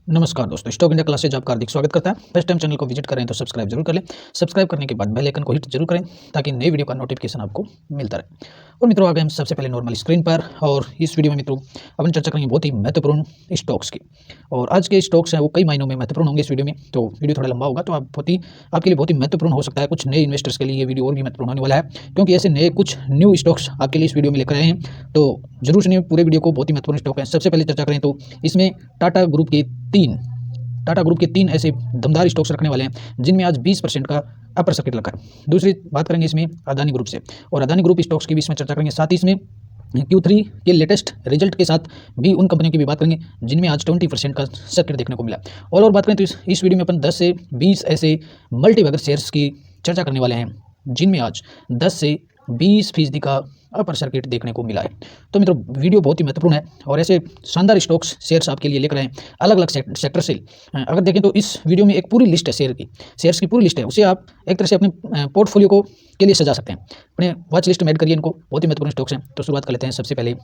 नमस्कार दोस्तों, stock India classes आपका हार्दिक स्वागत करता है। फर्स्ट टाइम चैनल को विजिट करें तो सब्सक्राइब जरूर कर लें। सब्सक्राइब करने के बाद बेल आइकन को हिट जरूर करें ताकि नई वीडियो का नोटिफिकेशन आपको मिलता रहे। और मित्रों, आ गए हम सबसे पहले नॉर्मल स्क्रीन पर और इस वीडियो में मित्रों अपन चर्चा करेंगे बहुत ही महत्वपूर्ण स्टॉक्स की। और आज के स्टॉक्स हैं वो कई महीनों में महत्वपूर्ण होंगे इस वीडियो में, तो वीडियो थोड़ा लंबा होगा तो आपके लिए बहुत ही महत्वपूर्ण हो सकता है। कुछ नए इन्वेस्टर्स के लिए ये वीडियो और भी महत्वपूर्ण होने वाला है, क्योंकि ऐसे नए कुछ न्यू स्टॉक्स आपके लिए इस वीडियो में लेकर आए हैं। तो जरूर सुनिए पूरे वीडियो को, बहुत ही महत्वपूर्ण स्टॉक है। सबसे पहले चर्चा करें तो इसमें टाटा ग्रुप के तीन ऐसे दमदार स्टॉक्स रखने वाले हैं जिनमें आज 20% का अपर सर्किट लगा है। दूसरी बात करेंगे इसमें अदानी ग्रुप से, और अदानी ग्रुप स्टॉक्स की भी इसमें चर्चा करेंगे। साथ ही इसमें Q3 के लेटेस्ट रिजल्ट के साथ भी उन कंपनियों की भी बात करेंगे जिनमें आज 20% का सर्किट देखने को मिला। और बात करें तो इस वीडियो में अपन 10 से 20 ऐसे मल्टीबैगर शेयर्स की चर्चा करने वाले हैं जिनमें आज 10 से 20% का अपर सर्किट देखने को मिला है। तो मित्रों, वीडियो बहुत ही महत्वपूर्ण है और ऐसे शानदार स्टॉक्स शेयर्स आपके लिए लेकर आए अलग अलग सेक्टर से। अगर देखें तो इस वीडियो में एक पूरी लिस्ट है शेयर्स की पूरी लिस्ट है। उसे आप एक तरह से अपने पोर्टफोलियो को के लिए सजा सकते हैं। अपने वॉच लिस्ट में ऐड करिए इनको, बहुत ही महत्वपूर्ण स्टॉक्स हैं। तो शुरुआत कर लेते हैं। सबसे पहले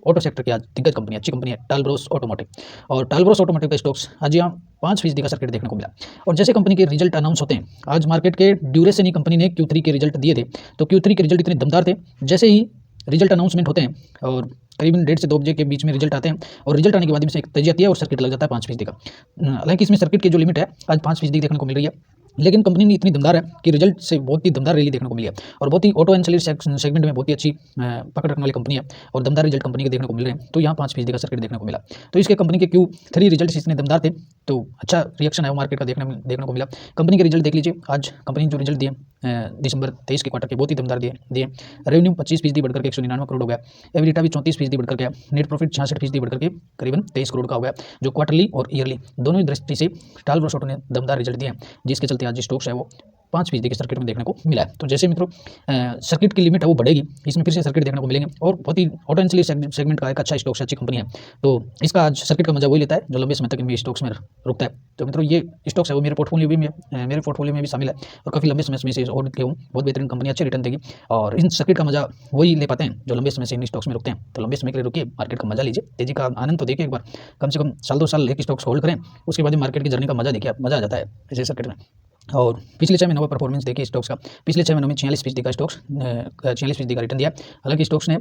ऑटो सेक्टर की आज दिग्गज कंपनी, अच्छी कंपनी है टालब्रोस ऑटोमोटिव। और टालब्रोस ऑटोमोटिव का स्टॉक्स आज यहाँ 5% का सर्किट देखने को मिला। और जैसे कंपनी के रिजल्ट अनाउंस होते हैं, आज मार्केट के ड्यूरेशन ही कंपनी ने Q3 के रिजल्ट दिए थे। तो Q3 के रिजल्ट इतने दमदार थे, जैसे ही रिजल्ट अनाउंसमेंट होते हैं और करीबन 1.5 से 2 बजे के बीच में रिजल्ट आते हैं, और रिजल्ट आने के बाद में से एक तेजी आती है और सर्किट लग जाता है 5% का। हालांकि इसमें सर्किट की जो लिमिट है आज 5% देखने को मिल रही है, लेकिन कंपनी ने इतनी दमदार है कि रिजल्ट से बहुत ही दमदार रैली देखने को मिली है। और बहुत ही ऑटो एंसिलरी सेगमेंट में बहुत ही अच्छी पकड़ रखने वाली कंपनी है और दमदार रिजल्ट कंपनी के देखने को मिल रहे हैं। तो यहाँ 5% का सर्किट देखने को मिला। तो इसके कंपनी के Q3 रिजल्ट इतने दमदार थे तो अच्छा रिएक्शन है वो मार्केट का देखने को मिला। कंपनी के रिजल्ट देख लीजिए, आज कंपनी जो रिजल्ट दिए दिसंबर 23 के क्वार्टर के बहुत ही दमदार दिए। रेवेन्यू 25% बढ़कर 199 करोड़ हो गया। एबिटा भी 34% बढ़कर गया। नेट प्रॉफिट 66% बढ़कर के करीबन 23 करोड़ का हो गया, जो क्वार्टरली और ईयरली दोनों ही दृष्टि से टालब्रोस ऑटो ने दमदार रिजल्ट दिए, जिसके चलते आज स्टॉक्स है वो 5% के सर्किट में देखने को मिला है। तो जैसे मित्रों सर्किट की लिमिट है वो बढ़ेगी, इसमें फिर से सर्किट देखने को मिलेंगे। और बहुत ही ऑटो एंसिलरी सेगमेंट का एक अच्छा स्टॉक है, अच्छी कंपनी है। तो इसका आज सर्किट का मजा वही लेता है जो लंबे समय तक इनमें स्टॉक्स में रुकता है। तो मित्रों, ये स्टॉक्स है वो मेरे पोर्टफोलियो में भी शामिल है और काफ़ी लंबे समय में से और के हूँ। बहुत बेहतरीन कंपनी, अच्छे रिटर्न देगी। और इन सर्किट का मजा वही ले पाते हैं जो लंबे समय से इन स्टॉक्स में रुकते हैं। तो लंबे समय के लिए रुकिए, मार्केट का मजा लीजिए, तेजी का आनंद तो देखिए एक बार, कम से कम साल 2 साल एक स्टॉक्स होल्ड करें, उसके बाद मार्केट की जर्नी का मजा देखिए, मजा आ जाता है ऐसे सर्किट में। और पिछले 6 महीनों का परफॉर्मेंस देखिए स्टॉक्स का। पिछले 6 महीनों में 46% का स्टॉक्स 46% का रिटर्न दिया। हालांकि स्टॉक्स ने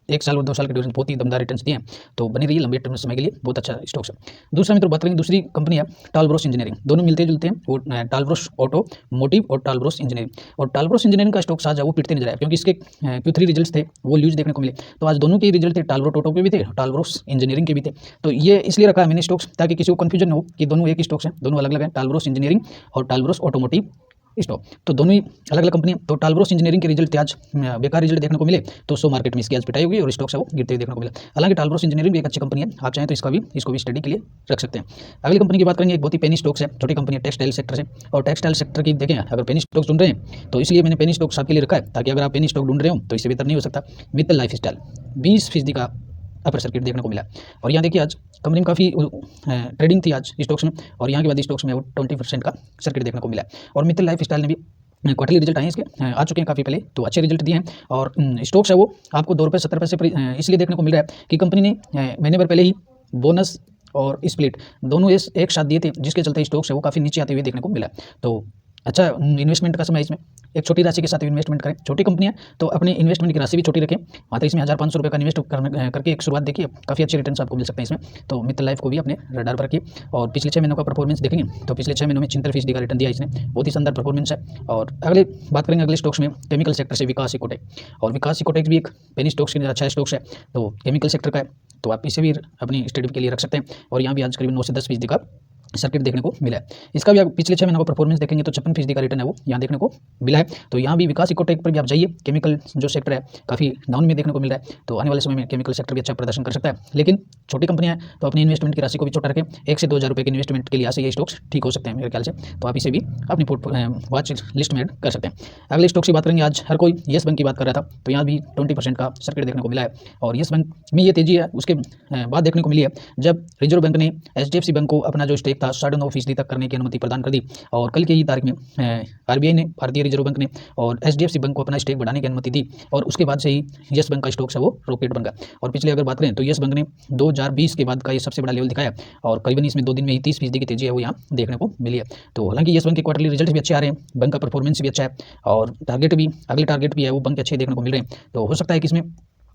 1 साल और 2 साल के ड्यूरेशन बहुत ही दमदार रिटर्न्स दिए हैं। तो बनी रही लंबे टर्म समय के लिए बहुत अच्छा स्टॉक्स है। दूसरा मित्र बात करेंगे, दूसरी कंपनी है टालब्रोस इंजीनियरिंग। दोनों मिलते जुलते हैं, वो टालब्रोस ऑटोमोटिव और टालब्रोस इंजीनियरिंग। और टालब्रोस इंजीनियरिंग का स्टॉक्स आज वो पिटते नजर आया, क्योंकि इसके Q3 रिजल्ट्स थे वो ल्यूज देखने को मिले। तो आज दोनों के रिजल्ट थे, टालब्रोस ऑटो के भी थे, टालब्रोस इंजीनियरिंग के भी थे। तो ये इसलिए रखा है मैंने स्टॉक्स, ताकि किसी को कन्फ्यूजन हो कि दोनों एक ही स्टॉक्स हैं, दोनों अलग अलग हैं, टालब्रोस इंजीनियरिंग और टालब्रोस ऑटोमोटिव स्टॉक। तो दोनों ही अलग अलग कंपनी है। तो टालब्रोस इंजीनियरिंग के रिजल्ट आज बेकार रिजल्ट देखने को मिले, तो सो मार्केट में इसकी आज पिटाई होगी और स्टॉक्स है वो गिरते हुए देखने को मिला। हालांकि टालब्रोस इंजीनियरिंग भी एक अच्छी कंपनी है, आप चाहें तो इसको भी स्टडी के लिए रख सकते हैं। अगली कंपनी की बात करेंगे, एक बहुत ही पेनी स्टॉक्स है, छोटी कंपनी है टेक्सटाइल सेक्टर से। और टेक्सटाइल सेक्टर की देखें, अगर पेनी स्टॉक्स ढूंढ रहे हैं तो इसलिए मैंने पेनी स्टॉक्स आपके लिए रखा है, ताकि अगर आप पेनी स्टॉक ढूंढ रहे हो तो इससे बेहतर नहीं हो सकता। मित्तल लाइफस्टाइल 20% का अपर सर्किट देखने को मिला। और यहाँ देखिए आज कंपनी में काफ़ी ट्रेडिंग थी आज स्टॉक्स में, और यहाँ के बाद स्टॉक्स में वो 20% का सर्किट देखने को मिला। और मित्तल लाइफस्टाइल ने भी क्वार्टरली रिजल्ट आए हैं इसके, आ चुके हैं काफ़ी पहले, तो अच्छे रिजल्ट दिए हैं। और स्टॉक्स है वो आपको 2 रुपये 70 पैसे पर इसलिए देखने को मिल रहा है कि कंपनी ने महीने भर पहले ही बोनस और स्प्लिट दोनों एक साथ दिए थे, जिसके चलते स्टॉक्स है वो काफ़ी नीचे आते हुए देखने को मिला। तो अच्छा इन्वेस्टमेंट का समय, इसमें एक छोटी राशि के साथ इन्वेस्टमेंट करें। छोटी कंपनी है तो अपनी इन्वेस्टमेंट की राशि भी छोटी रखें, मात्र इसमें 1500 रुपये का इन्वेस्ट करके एक शुरुआत देखिए, काफ़ी अच्छे रिटर्न्स आपको मिल सकते हैं इसमें। तो मित्तल लाइफ को भी अपने रडार पर रखिए। और पिछले 6 महीनों का परफॉर्मेंस देखेंगे तो पिछले 6 महीनों में 76% का रिटर्न दिया इसने, बहुत ही शानदार परफॉर्मेंस है। और अगले बात करेंगे अगले स्टॉक्स में केमिकल सेक्टर से विकास इकोटेक। और विकास इकोटेक भी एक पेनी स्टॉक्स के लिए अच्छा स्टॉक्स है, तो केमिकल सेक्टर का है, तो आप इसे भी अपनी स्टडी के लिए रख सकते हैं। और यहाँ भी आज करीबन 9 से 10% का सर्किट देखने को मिला है। इसका भी पिछले 6 महीनों का परफॉर्मेंस देखेंगे तो 56% का रिटर्न है वो यहाँ देखने को मिला है। तो यहाँ भी विकास इकोटेक पर भी आप जाइए, केमिकल जो सेक्टर है काफ़ी डाउन में देखने को मिल रहा है, तो आने वाले समय में केमिकल सेक्टर भी अच्छा प्रदर्शन कर सकता है। लेकिन छोटी कंपनियाँ हैं तो अपनी इन्वेस्टमेंट की राशि को भी छोटा रखें। 1 से 2 हज़ार रुपये के इन्वेस्टमेंट के लिए ये स्टॉक्स ठीक हो सकते हैं मेरे ख्याल से, तो आप इसे भी अपनी वॉच लिस्ट में ऐड कर सकते हैं। अगले स्टॉक्स की बात करेंगे, आज हर कोई येस बैंक की बात कर रहा था, तो यहाँ भी 20% का सर्किट देखने को मिला है। और येस बैंक में ये तेजी है उसके बाद देखने को मिली है जब रिजर्व बैंक ने HDFC बैंक को अपना जो स्टेक एक था 9.5% तक करने की अनुमति प्रदान कर दी। और कल की ही तारीख में RBI ने, भारतीय रिजर्व बैंक ने और HDFC बैंक को अपना स्टेक बढ़ाने की अनुमति दी और उसके बाद से ही येस बैंक का स्टॉक्स है वो रॉकेट बन गया। और पिछले अगर बात करें तो येस बैंक ने 2020 के बाद का ये सबसे बड़ा लेवल दिखाया और करीबन इसमें 2 दिन में ही 30% की तेजी है वो यहाँ देखने को मिली है। तो हालांकि येस बैंक के क्वार्टरली रिजल्ट भी अच्छे आ रहे हैं, बैंक का परफॉर्मेंस भी अच्छा है और टारगेट भी, अगले टारगेट भी है वो बैंक के अच्छे देखने को मिल रहे हैं। तो हो सकता है कि इसमें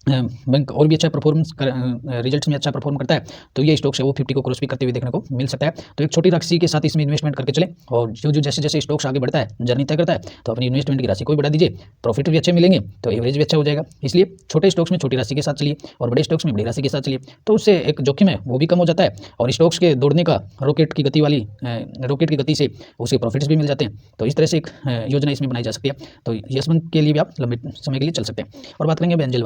बैंक और भी अच्छा परफॉर्मेंस रिजल्ट्स में अच्छा परफॉर्म करता है तो ये स्टॉक्स है वो 50 को क्रॉस भी करते हुए देखने को मिल सकता है। तो एक छोटी राशि के साथ इसमें इन्वेस्टमेंट करके चलें और जो जैसे जैसे स्टॉक्स आगे बढ़ता है, जर्नी तय करता है, तो अपनी इन्वेस्टमेंट की राशि को भी बढ़ा दीजिए, प्रॉफिट भी अच्छे मिलेंगे तो एवरेज भी अच्छा हो जाएगा। इसलिए छोटे स्टॉक्स में छोटी राशि के साथ चलिए और बड़े स्टॉक्स में बड़ी राशि के साथ चलिए, तो उससे एक जोखिम है वो भी कम हो जाता है और स्टॉक्स के दौड़ने का रॉकेट की गति से उसके प्रॉफिट्स भी मिल जाते हैं। तो इस तरह से एक योजना इसमें बनाई जा सकती है। तो येस बैंक के लिए भी आप लंबे समय के लिए चल सकते हैं। और बात करेंगे एंजल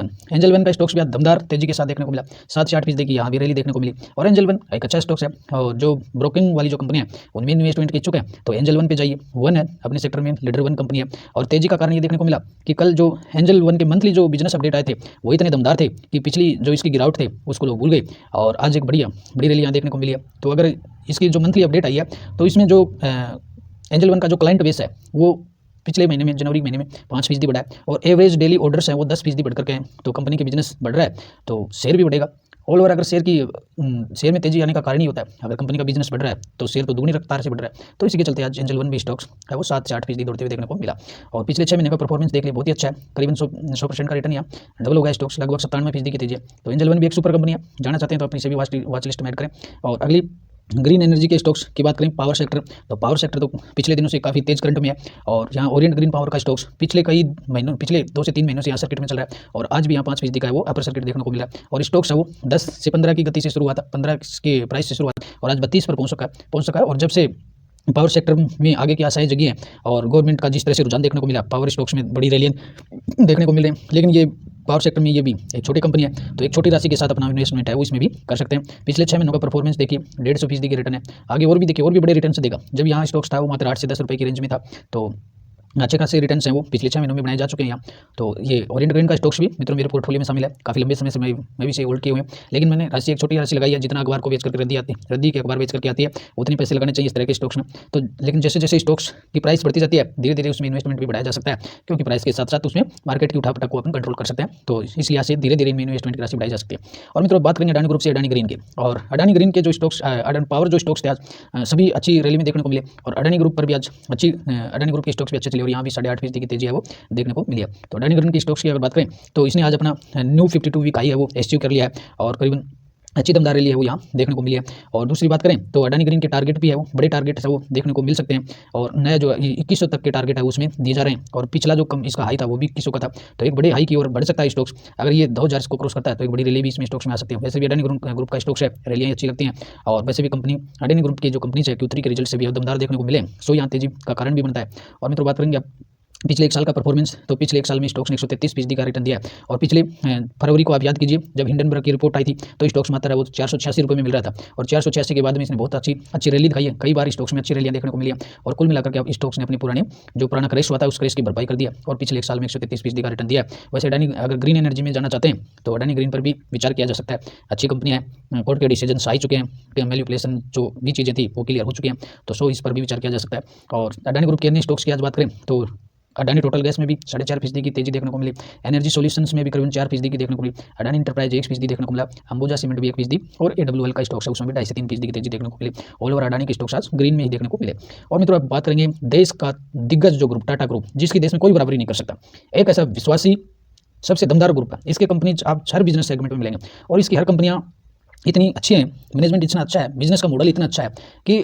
वन का स्टॉक्स भी दमदार तेजी के साथ देखने को मिला, 7 से 8% की यहाँ भी रैली देखने को मिली। और एंजल वन एक अच्छा स्टॉक्स है और जो ब्रोकिंग वाली जो कंपनी है उनमें इन्वेस्टमेंट की इच्छुक है तो एंजल वन पे जाइए। वन है अपने सेक्टर में लीडर वन कंपनी है और तेजी का कारण ये देखने को मिला कि कल जो एंजल वन के मंथली जो बिजनेस अपडेट आए थे वो इतने दमदार थे कि पिछली जो इसकी गिरावट थे उसको लोग भूल गए और आज एक बड़ी रैली यहाँ देखने को मिली है। तो अगर इसकी जो मंथली अपडेट आई है तो इसमें जो एंजल वन का जो क्लाइंट बेस है वो पिछले महीने में, जनवरी महीने में 5% बढ़ा है और एवरेज डेली ऑर्डर्स हैं वो 10% बढ़ करके हैं। तो कंपनी के बिजनेस बढ़ रहा है तो शेयर भी बढ़ेगा। ऑल ओवर अगर शेयर में तेजी आने का कारण ही होता है, अगर कंपनी का बिजनेस बढ़ रहा है तो शेयर तो दुगनी रफ्तार से बढ़ रहा है। तो इसी के चलते आज एंजल वन भी स्टॉक्स है वो 7 से 8% दौड़ते हुए देखने को मिला और पिछले 6 महीने का परफॉर्मेंस देख लिया बहुत ही अच्छा है, करीबन 100% का रिटर्न यहाँ डबल हो गया स्टॉक्स, लगभग 97% की तेजी है। तो एंजल वन भी एक सुपर कंपनी है, जाना चाहते हैं तो अपनी से भी वॉच लिस्ट में ऐड करें। और अगली ग्रीन एनर्जी के स्टॉक्स की बात करें, पावर सेक्टर, तो पावर सेक्टर तो पिछले दिनों से काफ़ी तेज करंट में है और यहाँ ओरिएंट ग्रीन पावर का स्टॉक्स पिछले 2 से 3 महीनों से यहाँ सर्किट में चल रहा है और आज भी यहाँ 5% का है वो अपर सर्किट देखने को मिला है। और स्टॉक्स है वो 10 से 15 की गति से शुरू हुआ था, 15 के प्राइस से शुरू हुआ और आज 32 पर पहुँच सका है। और जब से पावर सेक्टर में आगे की आशाएं जगी हैं और गवर्नमेंट का जिस तरह से रुझान देखने को मिला, पावर स्टॉक्स में बड़ी रैलियां देखने को मिल रही हैं। लेकिन ये पावर सेक्टर में ये भी एक छोटी कंपनी है तो एक छोटी राशि के साथ अपना इन्वेस्टमेंट है वो इसमें भी कर सकते हैं। पिछले 6 महीनों का परफॉर्मेंस देखिए 150% की रिटर्न है, आगे और भी देखिए और भी बड़े रिटर्न से देगा। जब यहाँ स्टॉक्स था वो मात्र 8 से 10 रुपये की रेंज में था तो अच्छे खासे रिटर्न्स हैं वो पिछले 6 महीनों में बनाए जा चुके हैं यहाँ। तो ये ओरिएंट ग्रीन का स्टॉक्स भी मित्रों मेरे पोर्टफोलियो में शामिल है, काफ़ी लंबे समय से मैं भी इसे होल्ड किए हुए हैं। लेकिन मैंने राशि एक छोटी राशि लगाई है, जितना अखबार को बेच करके रद्दी के अखबार बेच करके आती है उतने पैसे लगाने चाहिए इस तरह के स्टॉक्स में। तो लेकिन जैसे जैसे स्टॉक्स की प्राइस बढ़ती जाती है धीरे धीरे उसमें इन्वेस्टमेंट भी बढ़ाया जा सकता है, क्योंकि प्राइस के साथ साथ उसमें मार्केट की उठापटक को अपन कंट्रोल कर सकते हैं। तो इस लिहाज से धीरे धीरे इनमें इन्वेस्टमेंट की राशि बढ़ाई जा सकती है। और मित्रों बात करेंगे अडानी ग्रुप से अडानी ग्रीन के, और अडानी ग्रीन के जो स्टॉक्स, अडानी पावर जो स्टॉक्स थे आज सभी अच्छी रैली में देखने को मिले और अडानी ग्रुप पर भी आज अडानी ग्रुप के स्टॉक्स भी अच्छे चले और यहाँ भी 8.5% की तेजी है वो देखने को मिली है। तो अडानी ग्रीन की स्टॉक्स की अगर बात करें तो इसने आज अपना न्यू 52 वीक हाई है वो अचीव कर लिया है और करीबन अच्छी दमदार रैली है वो यहाँ देखने को मिली है। और दूसरी बात करें तो अडानी ग्रीन के टारगेट भी है वो बड़े टारगेट है वो देखने को मिल सकते हैं और नया जो 2100 तक के टारगेट है उसमें दिए जा रहे हैं और पिछला जो कम इसका हाई था वो भी 2100 का था। तो एक बड़े हाई की ओर बढ़ सकता है स्टॉक्स, अगर ये 2000 को क्रॉस करता है तो एक बड़ी रैली भी इसमें स्टॉक्स में आ सकती है। वैसे भी अडानी ग्रुप का स्टॉक्स है, रैलियाँ अच्छी लगती हैं और वैसे भी कंपनी अडानी ग्रुप की जो कंपनी है Q3 के रिजल्ट से भी दमदार देखने को मिले, सो यहाँ तेजी का कारण भी बनता है। और मित्रों बात करेंगे पिछले 1 साल का परफॉर्मेंस, तो पिछले 1 साल में स्टॉक्स ने 133% का रिटर्न दिया है और पिछले फरवरी को आप याद कीजिए जब हिंडनबर्ग की रिपोर्ट आई थी तो स्टॉक्स मात्र है वो 486 रुपये में मिल रहा था और 486 के बाद में इसने बहुत अच्छी रैली दिखाई है, कई बार स्टॉक्स में अच्छी रैलियां देखने को मिली है और कुल मिलाकर के आप स्टॉक्स ने अपनी पुराना क्रेश हुआ था उस क्रेश की भरपाई कर दिया और पिछले 1 साल में 133% का रिटर्न दिया है। वैसे अडानी अगर ग्रीन एनर्जी में जाना चाहते हैं तो अडानी ग्रीन पर भी विचार किया जा सकता है, अच्छी कंपनी है, कोर्ट के डिसीजन आ चुके हैं, मैनिपुलेशन जो भी चीज़ें थी वो क्लियर हो चुकी हैं, तो सो इस पर भी विचार किया जा सकता है। और अडानी ग्रुप के अन्य स्टॉक्स की आज बात करें तो अडानी टोटल गैस में भी 4.5% की तेजी देखने को मिली, एनर्जी सॉल्यूशंस में भी करीबन 4% की देखने को मिली, अडानी इंटरप्राइज 1% देखने को मिला, अंबुजा सीमेंट भी 1% और AWL का स्टॉक्स है उसमें भी 2.5 से 3% की तेजी देखने को मिली। ऑल ओवर अडानी के स्टॉक्स आज ग्रीन में ही देखने को मिले। और मित्रों अब बात करेंगे देश का दिग्गज जो ग्रुप टाटा ग्रुप, जिसकी देश में कोई बराबरी नहीं कर सकता, एक ऐसा विश्वासी सबसे दमदार ग्रुप है, इसके कंपनी आप हर बिजनेस सेगमेंट में मिलेंगे और इसकी हर कंपनियाँ इतनी अच्छी हैं, मैनेजमेंट इतना अच्छा है, बिजनेस का मॉडल इतना अच्छा है कि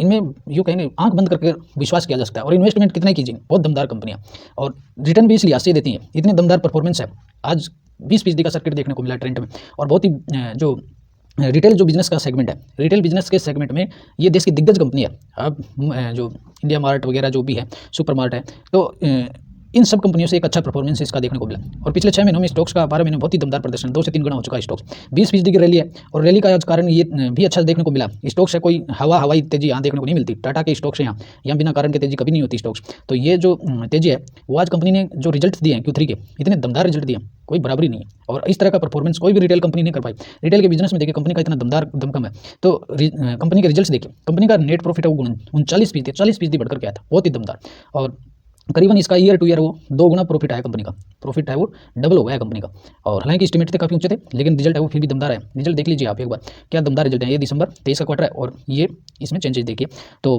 इनमें यूँ कहेंगे आंख बंद करके विश्वास किया जा सकता है। और इन्वेस्टमेंट कितना कीजिए, बहुत दमदार कंपनियां और रिटर्न भी इसलिए से देती हैं, इतने दमदार परफॉर्मेंस है। आज 20% का सर्किट देखने को मिला ट्रेंड में और बहुत ही जो रिटेल जो बिजनेस का सेगमेंट है, रिटेल बिजनेस के सेगमेंट में ये देश की दिग्गज कंपनी है। अब जो इंडिया मार्ट वगैरह जो भी है, सुपर मार्ट है, तो इन सब कंपनियों से एक अच्छा परफॉर्मेंस इसका देखने को मिला। और पिछले 6 महीनों में स्टॉक्स का 12 महीने बहुत ही दमदार प्रदर्शन, 2 से 3 गुना हो चुका है स्टॉक्स। 20% की रैली है और रैली का आज कारण ये भी अच्छा देखने को मिला। स्टॉक्स है कोई हवाई तेजी यहाँ देखने को नहीं मिलती। टाटा के स्टॉक्स हैं यहाँ बिना कारण के तेजी कभी नहीं होती स्टॉक्स। तो ये जो तेजी है वो आज कंपनी ने जो रिजल्ट दिए हैं Q3 के, इतने दमदार रिजल्ट दिए, कोई बराबरी नहीं है। और इस तरह का परफॉर्मेंस कोई भी रिटेल कंपनी नहीं कर पाई। रिटेल के बिजनेस में देखिए कंपनी का इतना दमदार दमकम है। तो कंपनी के रिजल्ट्स देखिए, कंपनी का नेट प्रॉफिट है वो 39% बढ़कर के आया था, बहुत ही दमदार। और करीबन इसका ईयर टू ईयर वो 2 गुना प्रॉफिट आया कंपनी का, प्रॉफिट है वो डबल हो गया है कंपनी का। और हालांकि एस्टिमेट थे काफ़ी ऊंचे थे, लेकिन रिजल्ट है वो फिर भी दमदार है। रिजल्ट देख लीजिए आप एक बार, क्या दमदार रिजल्ट है। ये दिसंबर 23 का क्वार्टर है और ये इसमें चेंजेस देखिए। तो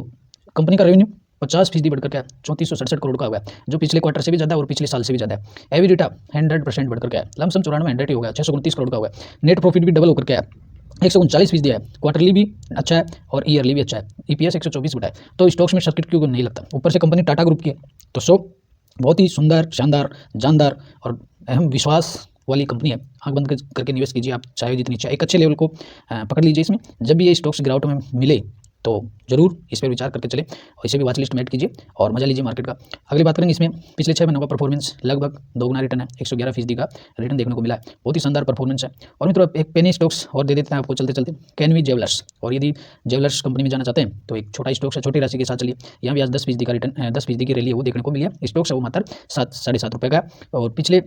कंपनी का रेवेन्यू 50% बढ़कर क्या 3467 करोड़ का हो गया, जो पिछले क्वार्टर से भी ज़्यादा और पिछले साल से भी ज़्यादा है। एबिटा 100% बढ़कर क्या है, लमसम 94 ही हो गया, 629 करोड़ का हो गया। नेट प्रॉफिट भी डबल होकर क्या है, 139% दिया है। क्वार्टरली भी अच्छा है और ईयरली भी अच्छा है। EPS 124 बढ़ा है। तो स्टॉक्स में सर्किट क्यों नहीं लगता। ऊपर से कंपनी टाटा ग्रुप की है, तो सो बहुत ही सुंदर, शानदार, जानदार और अहम विश्वास वाली कंपनी है। आंख बंद करके निवेश कीजिए आप, चाहे जितनी चाहे एक अच्छे लेवल को पकड़ लीजिए इसमें। जब भी ये स्टॉक्स गिरावट में मिले तो जरूर इस पर विचार करके चले और इसे भी वॉच लिस्ट में ऐड कीजिए और मजा लीजिए मार्केट का। अगली बात करेंगे इसमें पिछले 6 महीनों का परफॉर्मेंस, लगभग 2 गुना रिटर्न है, 111% का रिटर्न देखने को मिला है। बहुत ही शानदार परफॉर्मेंस है। और मित्रों एक पेनी स्टॉक्स और दे देते हैं आपको चलते चलते, कैनवी ज्वेलर्स। और यदि ज्वेलर्स कंपनी में जाना चाहते हैं तो एक छोटा स्टॉक्स है, छोटी राशि के साथ चलिए। यहाँ भी आज 10% का रिटर्न, 10% की रैली है वो देखने को मिली है। स्टॉक्स है वो मात्र 7-7.5 रुपये का। और पिछले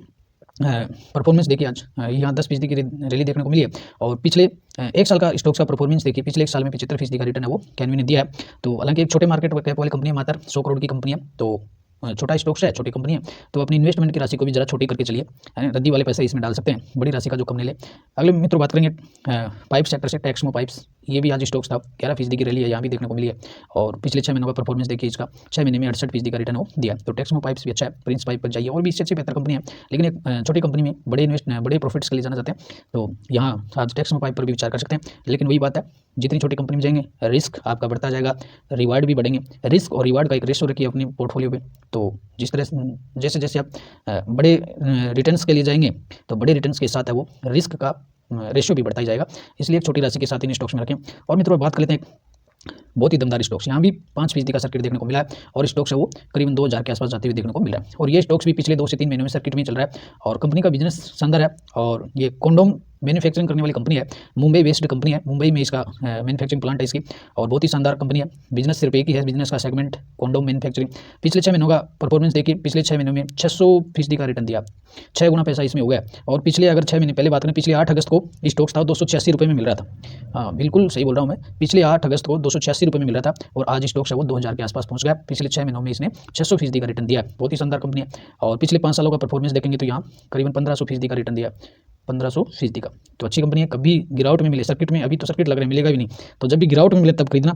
परफॉर्मेंस देखिए आज यहाँ 10% की रैली देखने को मिली है। और पिछले 1 साल का स्टॉक्स का परफॉर्मेंस देखिए, पिछले 1 साल में 75% का रिटर्न है वो कैनवी ने दिया है। तो हालांकि एक छोटे मार्केट कैप वाली कंपनी है, मात्र 100 करोड़ की कंपनी है। तो छोटा स्टॉक्स है, छोटी कंपनी है, तो अपनी इन्वेस्टमेंट की राशि को भी जरा छोटी करके चलिए। रद्दी वाले पैसे इसमें डाल सकते हैं, बड़ी राशि का जो कंपनी ले। अगले मित्रों बात करेंगे पाइप सेक्टर से, टेक्समो पाइप्स। ये भी आज स्टॉक्स था, 11% की रैली है यहाँ भी देखने को मिली है। और पिछले 6 महीनों का परफॉर्मेंस देखिए इसका, 6 महीने में 68% का रिटर्न हो दिया। तो टेक्समो पाइप्स भी अच्छा है, प्रिंस पाइप पर जाइए, और भी इससे अच्छी बेहतर कंपनी है। लेकिन एक छोटी कंपनी में बड़े प्रॉफिट्स के लिए जाना चाहते हैं तो यहाँ आज टेक्समो पाइप पर भी विचार कर सकते हैं। लेकिन वही बात है, जितनी छोटी कंपनी में जाएंगे रिस्क आपका बढ़ता जाएगा, रिवार्ड भी बढ़ेंगे। रिस्क और रिवार्ड का एक रेशो रखिए अपनी पोर्टफोलियो पे। तो जिस तरह जैसे जैसे आप बड़े रिटर्न्स के लिए जाएंगे तो बड़े रिटर्न्स के साथ है वो रिस्क का रेशियो भी बढ़ता ही जाएगा। इसलिए एक छोटी राशि के साथ इन स्टॉक्स में रखें। और मित्रों बात कर लेते हैं बहुत ही दमदार स्टॉक्स, यहाँ भी 5% का सर्किट देखने को मिला है। और स्टॉक्स है वो करीबन 2000 के आसपास जाते हुए देखने को मिल रहा है। और ये स्टॉक्स भी पिछले 2 से 3 महीनों में सर्किट में चल रहा है। और कंपनी का बिजनेस शानदार है। और ये कॉन्डोम मैन्युफैक्चरिंग करने वाली कंपनी है, मुंबई बेस्ड कंपनी है, मुंबई में इसका मैन्युफैक्चरिंग प्लांट है इसकी। और बहुत ही शानदार कंपनी है। बिजनेस सिर्फ एक ही है, बिजनेस का सेगमेंट कॉन्डोम मैन्युफैक्चरिंग। पिछले 6 महीनों का परफॉर्मेंस देखिए, पिछले 6 महीनों में 600% का रिटर्न दिया, 6 गुना पैसा इसमें हो गया। और पिछले अगर 6 महीने पहले बात करें, पिछले 8 अगस्त को स्टॉक्स था 286 रुपये में मिल रहा था। हाँ बिल्कुल सही बोल रहा हूँ मैं, पिछले 8 अगस्त को 286 रुपये में मिल रहा था और आज स्टॉक्स है वो 2000 के आसपास पहुंच गया। पिछले 6 महीनों में इसने 600% का रिटर्न दिया है। बहुत ही शानदार कंपनी है। और पिछले 5 सालों का परफॉर्मेंस देखेंगे तो यहाँ करीबन 1500% का रिटर्न दिया, 1500% का। तो अच्छी कंपनी है। कभी गिरावट में मिले, सर्किट में अभी तो सर्किट लग रहा है, मिलेगा भी नहीं, तो जब भी गिरावट में मिले तब खरीदना,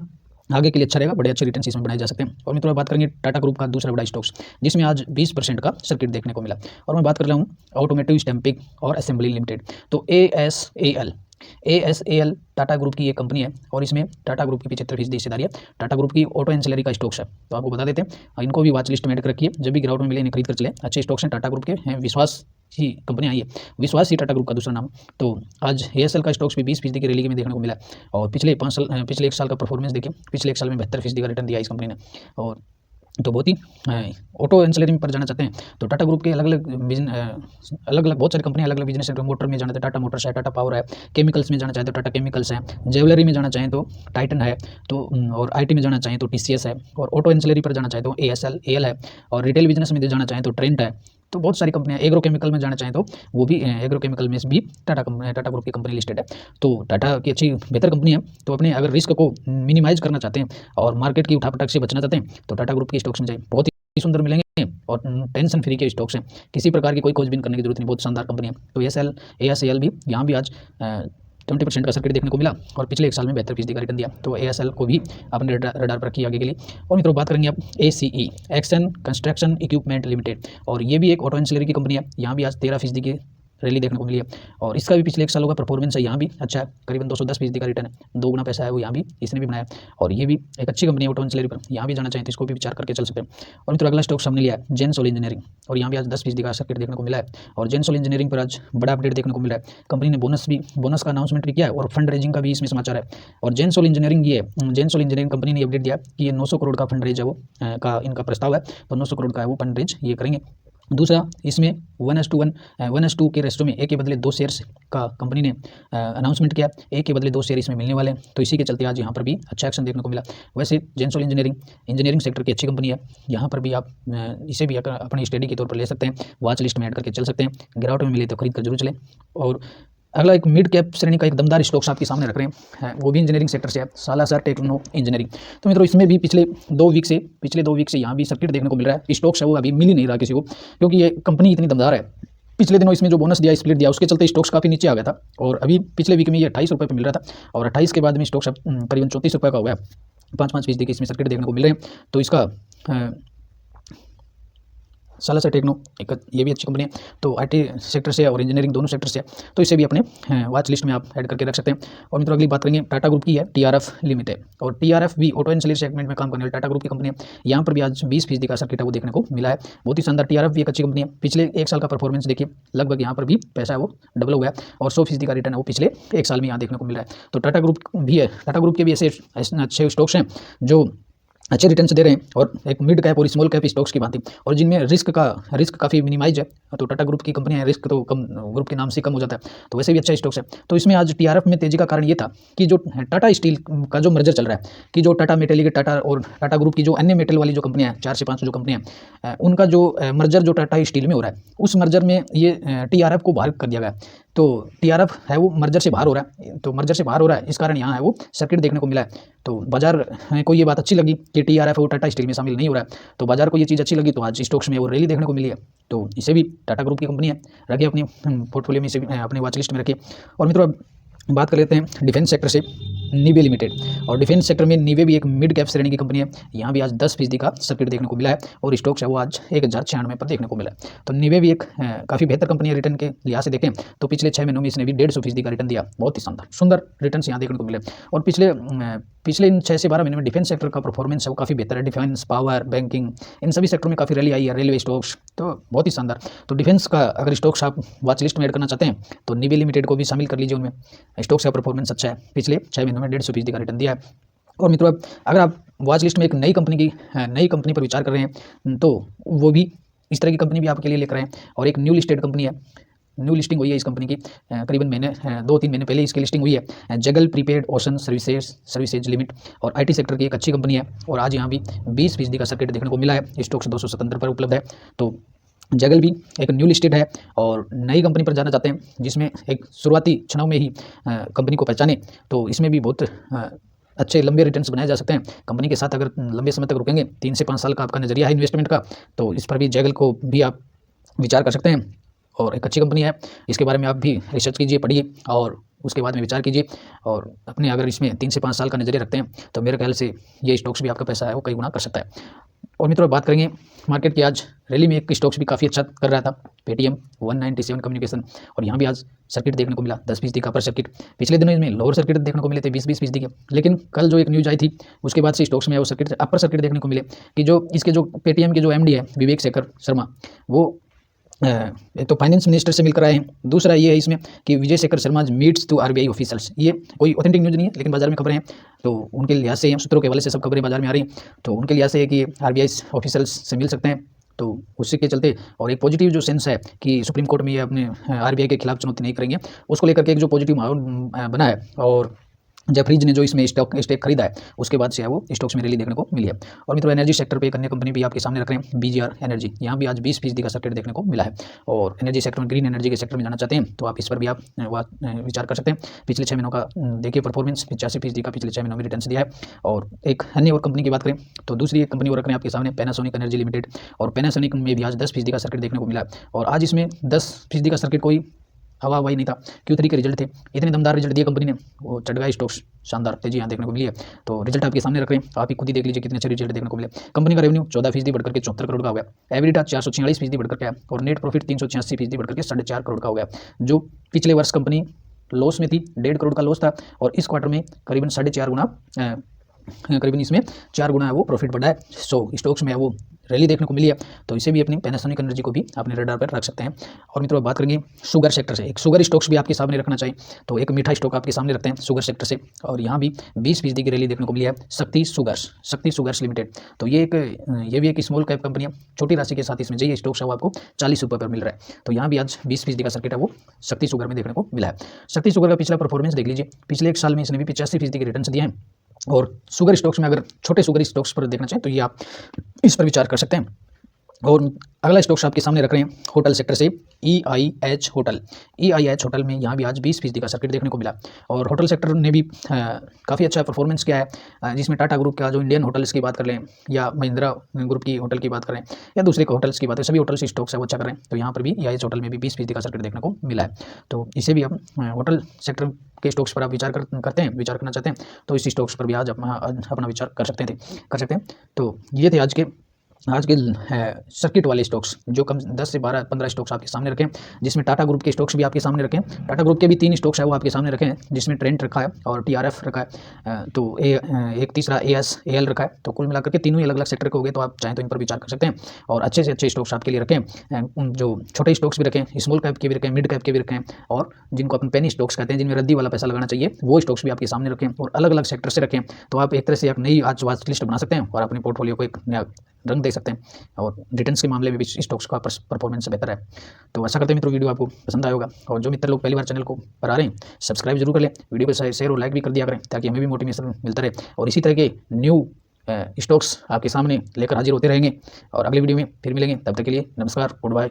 आगे के लिए अच्छा रहेगा। बड़े अच्छे रिटर्न इसमें बनाए जा सकते हैं। और मित्रों बात करेंगे टाटा ग्रुप का दूसरा बड़ा स्टॉक्स, जिसमें आज 20% का सर्किट देखने को मिला। और मैं बात कर रहा हूँ ऑटोमेटिव स्टैंपिंग और असेंबली लिमिटेड, तो ASAL टाटा ग्रुप की ये कंपनी है। और इसमें टाटा ग्रुप की 75% हिस्सेदारी है। टाटा ग्रुप की ऑटो एंसिलरी का स्टॉक्स है, तो आपको बता देते हैं, इनको भी वॉच लिस्ट में ऐड कर रखिए। जब भी गिरावट में मिले इन्हें खरीद कर चले। अच्छे स्टॉक्स हैं टाटा ग्रुप के, हैं विश्वास ही कंपनी आई है, विश्वास ही टाटा ग्रुप का दूसरा नाम। तो आज ASL का स्टॉक्स भी 20% की रैली में देखने को मिला। और पिछले 1 साल का परफॉर्मेंस देखिए, पिछले 1 साल में 72% का रिटर्न दिया इस कंपनी ने। और तो बहुत ही ऑटो एंसिलरी पर जाना चाहते हैं तो टाटा ग्रुप के अलग अलग बहुत सारी कंपनियां अलग अलग बिजनेस है। मोटर में जाना चाहते टाटा मोटर्स है, टाटा पावर है। केमिकल्स में जाना चाहते तो टाटा केमिकल्स है। ज्वेलरी में जाना चाहें तो टाइटन है। तो और IT में जाना चाहें तो TCS है। और ऑटो एंसिलरी पर जाना चाहें तो ASL है। और रिटेल बिजनेस में जाना चाहें तो ट्रेंट है। तो बहुत सारी कंपनियां, एग्रो केमिकल में जाना चाहें तो वो भी, एग्रो केमिकल में भी टाटा ग्रुप की कंपनी लिस्टेड है। तो टाटा की अच्छी बेहतर कंपनी है। तो अपने अगर रिस्क को मिनिमाइज करना चाहते हैं और मार्केट की उठापटक से बचना चाहते हैं तो टाटा ग्रुप के स्टॉक्स में जाइए, बहुत ही सुंदर मिलेंगे और टेंशन फ्री के स्टॉक्स हैं। किसी प्रकार की कोई खोजबीन करने की जरूरत नहीं, बहुत शानदार कंपनी है। तो ASL भी यहाँ भी आज 20% का सर्किट देखने को मिला और पिछले 1 साल में 72% का रिटर्न दिया। तो ASL को भी अपने रडार पर रखिए आगे के लिए। और मित्रों बात करेंगे आप ACE action construction equipment limited, और ये भी एक ऑटो एंसिलरी की कंपनी है। यहाँ भी आज 13% की रैली देखने को मिली है। और इसका भी पिछले 1 सालों का परफॉर्मेंस है यहाँ भी अच्छा है, करीबन 210% का रिटर्न है, 2 गुना पैसा है वो यहाँ भी इसने भी बनाया। और ये भी एक अच्छी कंपनी है ऑटो एंसिलरी पर, यहाँ भी जाना चाहें तो इसको भी विचार करके चल सकते हैं। और मित्रों अगला स्टॉक सामने लिया है जेनसोल इंजीनियरिंग, और यहाँ भी आज 10% का सर्किट देखने को मिला है। और जेनसोल इंजीनियरिंग पर आज बड़ा अपडेट देखने को मिला है, कंपनी ने बोनस का अनाउंसमेंट भी किया है और फंड रेजिंग का भी इसमें समाचार है। और जेनसोल इंजीनियरिंग कंपनी ने अपडेट दिया कि ये 900 करोड़ का फंड रेज है वो का इनका प्रस्ताव है, तो 900 करोड़ का है वो फंड रेज ये करेंगे। दूसरा इसमें 1:2 के रेशो में एक के बदले 2 शेयर्स का कंपनी ने अनाउंसमेंट किया, एक के बदले 2 शेयर इसमें मिलने वाले हैं, तो इसी के चलते आज यहाँ पर भी अच्छा एक्शन देखने को मिला। वैसे जेनसोल इंजीनियरिंग सेक्टर की अच्छी कंपनी है, यहाँ पर भी आप इसे भी अपनी स्टडी के तौर पर ले सकते हैं, वॉच लिस्ट में ऐड करके चल सकते हैं, गिरावट में मिले तो खरीद कर जरूर चलें। और अगला एक मिड कैप श्रेणी का एक दमदार स्टॉक्स आपके सामने रख रहे हैं, वो भी इंजीनियरिंग सेक्टर से है, सालासर टेक्नो इंजीनियरिंग। तो मित्रों इसमें भी पिछले 2 वीक से यहाँ भी सर्किट देखने को मिल रहा है, स्टॉक्स है वो अभी मिल ही नहीं रहा किसी को, क्योंकि ये कंपनी इतनी दमदार है। पिछले दिनों इसमें जो बोनस दिया, स्प्लिट दिया, उसके चलते स्टॉक्स काफ़ी नीचे आ गया था, और अभी पिछले वीक में ये 28 रुपये पर मिल रहा था, और 28 के बाद में स्टॉक्स करीबन 34 रुपये का हुआ है, 5% के इसमें सर्किट देखने को मिल रहे हैं। तो इसका सालासर टेक्नो एक ये भी अच्छी कंपनी है, तो आईटी सेक्टर से और इंजीनियरिंग दोनों सेक्टर से है, तो इसे भी अपने वॉच लिस्ट में आप ऐड करके रख सकते हैं। और मित्रों अगली बात करेंगे टाटा ग्रुप की है, टीआरएफ लिमिटेड, और टीआरएफ भी ऑटो एंसिलरी सेगमेंट में काम करने वाली टाटा ग्रुप की कंपनी है, यहाँ पर भी आज 20% का सर्किट है वो देखने को मिला है, बहुत ही शानदार। टीआरएफ भी एक अच्छी कंपनी है, पिछले 1 साल का परफॉर्मेंस देखिए, लगभग यहाँ पर भी पैसा है वो डबल हुआ है, और 100% का रिटर्न है वो पिछले 1 साल में यहाँ देखने को मिल रहा है। तो टाटा ग्रुप भी है, टाटा ग्रुप के भी ऐसे अच्छे स्टॉक्स हैं जो अच्छे रिटर्न्स दे रहे हैं, और एक मिड कैप और स्मॉल कैप स्टॉक्स की भांति, और जिनमें रिस्क काफ़ी मिनिमाइज है, तो टाटा ग्रुप की कंपनियां रिस्क तो कम, ग्रुप के नाम से कम हो जाता है, तो वैसे भी अच्छा स्टॉक्स है। तो इसमें आज टीआरएफ में तेजी का कारण ये था कि जो टाटा स्टील का जो मर्जर चल रहा है, कि जो टाटा मेटेलिक टाटा और टाटा ग्रुप की जो अन्य मेटल वाली जो कंपनियां हैं, 4 से 5 जो कंपनियां, उनका जो मर्जर जो टाटा स्टील में हो रहा है, उस मर्जर में ये टीआरएफ को बाहर कर दिया गया, तो टीआरएफ है वो मर्जर से बाहर हो रहा है, इस कारण यहाँ है वो सर्किट देखने को मिला है। तो बाजार को ये बात अच्छी लगी कि टीआरएफ वो टाटा स्टील में शामिल नहीं हो रहा है, तो बाजार को ये चीज़ अच्छी लगी, तो आज स्टॉक्स में वो रैली देखने को मिली है। तो इसे भी टाटा ग्रुप की कंपनी है, रखिए अपनी पोर्टफोलियो में, इसे अपने वॉच लिस्ट में रखिए। और मित्रों बात कर लेते हैं डिफेंस सेक्टर से, निवे लिमिटेड, और डिफेंस सेक्टर में निवे भी एक मिड कैप श्रेणी की कंपनी है, यहाँ भी आज 10% का सर्किट देखने को मिला है, और स्टॉक्स है वो आज 1096 पर देखने को मिला है। तो निवे भी एक काफ़ी बेहतर कंपनी है, रिटर्न के लिहाज से देखें तो पिछले 6 महीनों में इसने भी 150% का रिटर्न दिया, बहुत ही शानदार सुंदर रिटर्न यहाँ देखने को मिले। और पिछले इन 6 से 12 महीने में डिफेंस सेक्टर का परफॉर्मेंस है वो काफ़ी बेहतर है, डिफेंस, पावर, बैंकिंग, इन सभी सेक्टर में काफ़ी रैली आई है, रेलवे स्टॉक्स, तो बहुत ही शानदार। तो डिफेंस का अगर स्टॉक्स आप वॉच लिस्ट में ऐड करना चाहते हैं तो निवे लिमिटेड को भी शामिल कर लीजिए, उनमें स्टॉक्स का परफॉर्मेंस अच्छा है, पिछले 6 महीनों में 150% का रिटर्न दिया है। और मित्रों अगर आप वॉच लिस्ट में एक नई कंपनी पर विचार कर रहे हैं तो वो भी इस तरह की कंपनी भी आपके लिए लेकर आए हैं, और एक न्यू लिस्टेड कंपनी है, न्यू लिस्टिंग हुई है इस कंपनी की, करीबन 2-3 महीने पहले इसकी लिस्टिंग हुई है, जगल प्रीपेड ओशन सर्विसेज लिमिट, और आईटी सेक्टर की एक अच्छी कंपनी है, और आज यहाँ भी 20% का सर्किट देखने को मिला है, स्टॉक्स 277 पर उपलब्ध है। तो जगल भी एक न्यू लिस्टेड है, और नई कंपनी पर जाना चाहते हैं जिसमें एक शुरुआती क्षणों में ही कंपनी को पहचाने, तो इसमें भी बहुत अच्छे लंबे रिटर्न्स बनाए जा सकते हैं। कंपनी के साथ अगर लंबे समय तक रुकेंगे, 3 से 5 साल का आपका नजरिया है इन्वेस्टमेंट का, तो इस पर भी जगल को भी आप विचार कर सकते हैं, और एक अच्छी कंपनी है, इसके बारे में आप भी रिसर्च कीजिए, पढ़िए, और उसके बाद में विचार कीजिए, और अपने अगर इसमें 3 से 5 साल का नजरिया रखते हैं तो मेरे ख्याल से ये स्टॉक्स भी आपका पैसा है वो कई गुना कर सकता है। और मित्रों बात करेंगे मार्केट की, आज रैली में एक स्टॉक्स भी काफ़ी अच्छा कर रहा था, पेटीएम 197 कम्युनिकेशन, और यहाँ भी आज सर्किट देखने को मिला 10% का अपर सर्किट। पिछले दिनों इसमें लोअर सर्किट देखने को मिले थे 20-20% के, लेकिन कल जो एक न्यूज़ आई थी उसके बाद से स्टॉक्स में वो सर्किट अपर सर्किट देखने को मिले कि जो इसके जो पेटीएम के जो एमडी है विवेक शेखर शर्मा, वो एक तो फाइनेंस मिनिस्टर से मिलकर आए हैं, दूसरा ये है इसमें कि Vijay Shekhar Sharma meets to RBI officials. ये कोई ऑथेंटिक न्यूज़ नहीं है, लेकिन बाजार में खबरें हैं, तो उनके लिहाज से सूत्रों के हवाले से सब खबरें बाजार में आ रही हैं, तो उनके लिहाज से है कि आरबीआई ऑफिशियल्स से मिल सकते हैं, तो उसी के चलते, और एक पॉजिटिव जो सेंस है कि सुप्रीम कोर्ट में ये अपने आरबीआई के खिलाफ चुनौती नहीं करेंगे, उसको लेकर के एक जो पॉजिटिव माहौल बना है। और जेफरीज ने जो इसमें स्टेक खरीदा है उसके बाद से है वो स्टॉक्स में रैली देखने को मिली है। और मित्रों एनर्जी सेक्टर पे एक अन्य कंपनी भी आपके सामने रख रहे हैं, बीजीआर एनर्जी, यहाँ भी आज 20% का सर्किट देखने को मिला है। और एनर्जी सेक्टर में, ग्रीन एनर्जी के सेक्टर में जाना चाहते हैं तो आप इस पर भी आप विचार कर सकते हैं। पिछले 6 महीनों का देखिए परफॉर्मेंस 85% का पिछले 6 महीनों में रिटर्न दिया है। और एक अन्य और कंपनी की बात करें तो दूसरी एक कंपनी और रख रहे हैं आपके सामने, पैनासोनिक एनर्जी लिमिटेड, और पैनासोनिक में भी आज 10% का सर्किट देखने को मिला है। और आज इसमें 10% का सर्किट कोई हवा हवाई नहीं था। Q3 के रिजल्ट थे, इतने दमदार रिजल्ट दिए कंपनी ने, वो चढ़ गया स्टॉक्स, शानदार तेजी यहाँ देखने को मिली है। तो रिजल्ट आपके सामने रख रहे हैं, आप ही खुद ही देख लीजिए कितने अच्छे रिजल्ट देखने को मिले। कंपनी का रेवेन्यू 14% बढ़कर के 74 करोड़ का हो गया, एबिटा 446% बढ़कर के आया और नेट प्रॉफिट 386% बढ़कर के 4.5 करोड़ का हो गया। जो पिछले वर्ष कंपनी लॉस में थी, 1.5 करोड़ का लॉस था, और इस क्वार्टर में करीबन 4.5 गुना करीबन इसमें 4 गुना है वो प्रॉफिट बढ़ा है। सो स्टॉक्स में वो रैली देखने को मिली है, तो इसे भी अपनी पैनासोनिक एनर्जी को भी अपने रडार पर रख सकते हैं। और मित्रों बात करेंगे शुगर सेक्टर से, एक शुगर स्टॉक्स भी आपके सामने रखना चाहिए, तो एक मीठा स्टॉक आपके सामने रखते हैं शुगर सेक्टर से, और यहाँ भी 20% की रैली देखने को मिली है। शक्ति शुगर्स लिमिटेड, तो ये भी एक स्मॉल कैप कंपनी है, छोटी राशि के साथ इसमें जो स्टॉक्स है वो आपको 40 रुपये पर मिल रहा है। तो यहाँ भी आज 20% का सर्किट है वो शक्ति शुगर में देखने को मिला है। शक्ति शुगर का पिछला परफॉर्मेंस देख लीजिए, पिछले 1 साल में इसने भी 85% के रिटर्न दिए हैं। और शुगर स्टॉक्स में अगर छोटे शुगर स्टॉक्स पर देखना चाहें तो ये आप इस पर विचार कर सकते हैं। और अगला स्टॉक्स आपके सामने रख रहे हैं होटल सेक्टर से, EIH होटल में यहाँ भी आज 20% का सर्किट देखने को मिला। और होटल सेक्टर ने भी काफ़ी अच्छा परफॉर्मेंस किया है, जिसमें टाटा ग्रुप का जो इंडियन होटल्स की बात कर लें, या महिंद्रा ग्रुप की होटल की बात करें, या दूसरे होटल्स की बात करें, सभी होटल्स स्टॉक्स है वो अच्छा कर रहे हैं। तो यहाँ पर भी EIH होटल में भी 20% का सर्किट देखने को मिला है। तो इसे भी हम होटल सेक्टर के स्टॉक्स पर आप विचार करना चाहते हैं तो इस स्टॉक्स पर भी आज अपना विचार कर सकते हैं। तो ये थे आज के सर्किट वाले स्टॉक्स, जो कम 10 से 12-15 स्टॉक्स आपके सामने रखें, जिसमें टाटा ग्रुप के स्टॉक्स भी आपके सामने रखें। टाटा ग्रुप के भी 3 स्टॉक्स है वो आपके सामने रखें, जिसमें ट्रेंट रखा है और TRF रखा है, तो एक तीसरा AL रखा है। तो कुल मिलाकर के तीनों ही अलग अलग सेक्टर के हो गए, तो आप चाहें तो इन पर विचार कर सकते हैं। और अच्छे से अच्छे स्टॉक्स आपके लिए रखें, जो छोटे स्टॉक्स भी रखें, स्मॉल कैप के भी रखें, मिड कैप के भी रखें, और जिनको अपन पेनी स्टॉक्स कहते हैं, जिनमें रद्दी वाला पैसा लगाना चाहिए, वो स्टॉक्स भी आपके सामने रखें और अलग अलग सेक्टर से रखें। तो आप एक तरह से एक नई आज वाच लिस्ट बना सकते हैं और अपने पोर्टफोलियो को एक नया रंग दे सकते हैं। और रिटर्न्स के मामले में भी स्टॉक्स का परफॉर्मेंस बेहतर है। तो आशा करते हैं मित्रों वीडियो आपको पसंद आया होगा, और जो मित्र लोग पहली बार चैनल को पर आ रहे हैं सब्सक्राइब जरूर कर लें, वीडियो को शेयर और लाइक भी कर दिया करें, ताकि हमें भी मोटिवेशन मिलता रहे, और इसी तरह के न्यू स्टॉक्स आपके सामने लेकर हाजिर होते रहेंगे। और अगली वीडियो में फिर मिलेंगे, तब तक के लिए नमस्कार, गुड बाय।